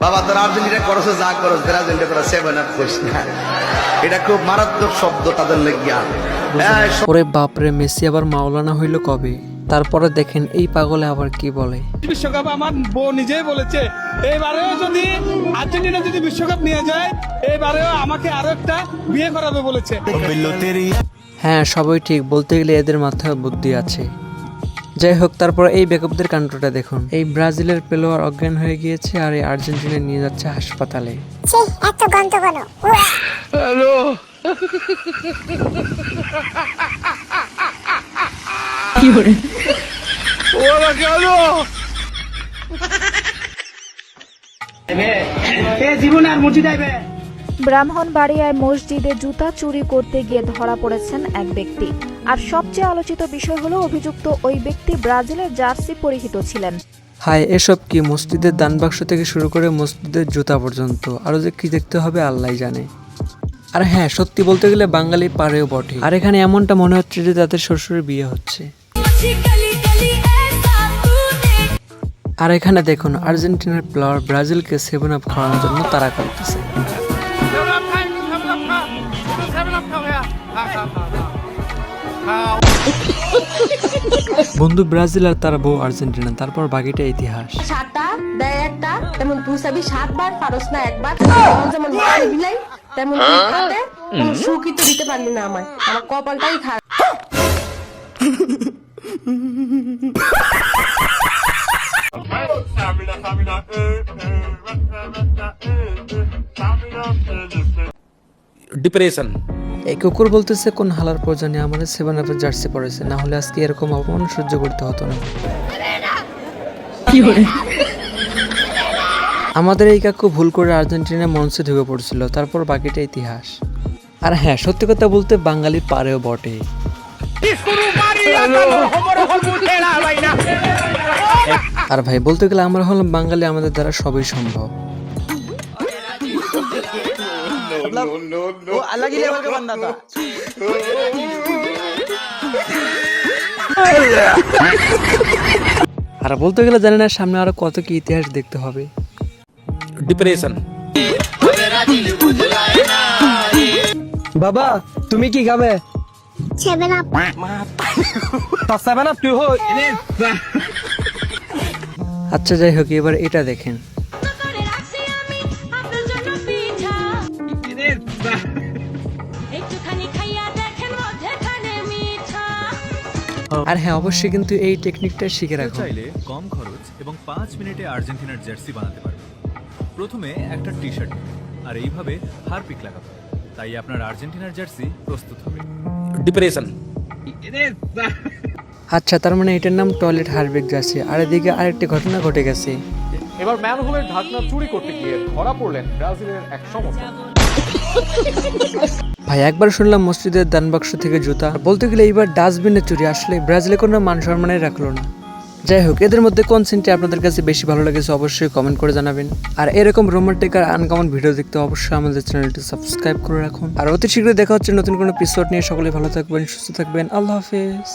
বাবা তোর আর্জেন্টিনা করছে যা করছ ব্রাজিলটা করে 7 আপ করিস না, এটা খুব মারাত্মক শব্দ তাদের লাগিয়া। ওরে বাপরে, মেসি আবার মাওলানা হইল কবে? তারপরে দেখেন এই পাগলে আবার কি বলে। বিশ্বকাপ আমার বউ নিজেই বলেছে এবারেও যদি আর্জেন্টিনা যদি বিশ্বকাপ নিয়ে যায় এবারেও আমাকে আরো একটা বিয়ে করাবে বলেছে। হ্যাঁ সবই ঠিক, বলতে গেলে এদের মাথায় বুদ্ধি আছে। যাই হোক, তারপর এই বেকআপদের কাণ্ডটা দেখুন। এই ব্রাজিলের প্লেয়ার অজ্ঞান হয়ে গিয়েছে আর এই আর্জেন্টিনা নিয়ে যাচ্ছে হাসপাতালে। এত গন্ধ কেন? হ্যালো কি করে ওরা কেন জীবন আর মসজিদ আইবে। ব্রাহ্মণবাড়িয়ায় মসজিদে জুতা চুরি করতে গিয়ে ধরা পড়েছেন এক ব্যক্তি। আর সবচেয়ে আলোচিত বিষয় হলো অভিযুক্ত ওই ব্যক্তি ব্রাজিলের জার্সি পরিহিত ছিলেন। হাই, এসব কি? মসজিদের দান বাক্স থেকে শুরু করে মসজিদের জুতা পর্যন্ত আরো যে কি দেখতে হবে আল্লাহই জানে। আর হ্যাঁ, সত্যি বলতে গেলে বাঙালি পারেও বটে। আর এখানে এমনটা মনে হচ্ছে যে তাদের শ্বশুরের বিয়ে হচ্ছে। আর এখানে দেখুন আর্জেন্টিনার প্লেয়ার ব্রাজিলকে 7 আপ খাওয়ানোর জন্য তাড়া করতেছে। বন্ধু ব্রাজিল আর তার বউ আর্জেন্টিনা, তারপর বাকিটা ইতিহাস। সাতটা দেয় একটা, তেমন তুই চাবি 7 বার পারস না একবার। যেমন যেমন মারি বিলাই তেমন তুই খাতে কোনো সুখই তো দিতে পারলি না আমার কপালটাই খারাপ। ডিপ্রেশন। এই কুকুর বলতেছে কোন হালার প্রয়োজনে আমার 7 আপের জার্সি পরেছে, না হলে আজকে এরকম অপমান সহ্য করতে হতো না। কি করে আমাদের এই কাকু ভুল করে আর্জেন্টিনার মঞ্চে ঢুকে পড়ছিল, তারপর বাকিটা ইতিহাস। আর হ্যাঁ, সত্যি কথা বলতে বাঙালি পারেও বটে। আর ভাই বলতে গেলে আমরা হলাম বাঙালি, আমাদের দ্বারা সবই সম্ভব। আর বলতে গেলে জানি না সামনে আরো কত কি ইতিহাস দেখতে হবে। ডিপ্রেশন। বাবা তুমি কি খাবে? 7 আপ। 7 আপ তুই হো। আচ্ছা যাই হোক, এবার এটা দেখেন। আর হ্যাঁ, অবশ্যই কিন্তু এই টেকনিকটা শিখে রাখুন। চাইলে কম খরচ এবং 5 মিনিটে আর্জেন্টিনার জার্সি বানাতে পারবেন। প্রথমে একটা টি-শার্ট নেবেন আর এইভাবে হারপিক লাগাবেন, তাই আপনার আর্জেন্টিনার জার্সি প্রস্তুত হবে। ডিপ্রেশন। আচ্ছা, তার মানে এটার নাম টয়লেট হারবেক জার্সি। আর এদিকে আরেকটি ঘটনা ঘটে গেছে। এবার ম্যানহোলের ঢাকনা চুরি করতে গিয়ে ধরা পড়লেন ব্রাজিলের এক সমর্থক। ভাই একবার শুনলাম মসজিদের দান বাক্স থেকে জুতা, বলতে গেলে এইবার ডাস্টবিনে চুরি। আসলে ব্রাজিলে কোনো মান সম্মানই রাখলো না। যাই হোক, এদের মধ্যে কোন সিনটি আপনাদের কাছে বেশি ভালো লেগেছে অবশ্যই কমেন্ট করে জানাবেন। আর এরকম রোমান্টিক আর আনকমন ভিডিও দেখতে অবশ্যই আমাদের চ্যানেলটি সাবস্ক্রাইব করে রাখুন। আর অতি শীঘ্রই দেখা হচ্ছে নতুন কোনো এপিসোড নিয়ে। সকলে ভালো থাকবেন, সুস্থ থাকবেন। আল্লাহ হাফেজ।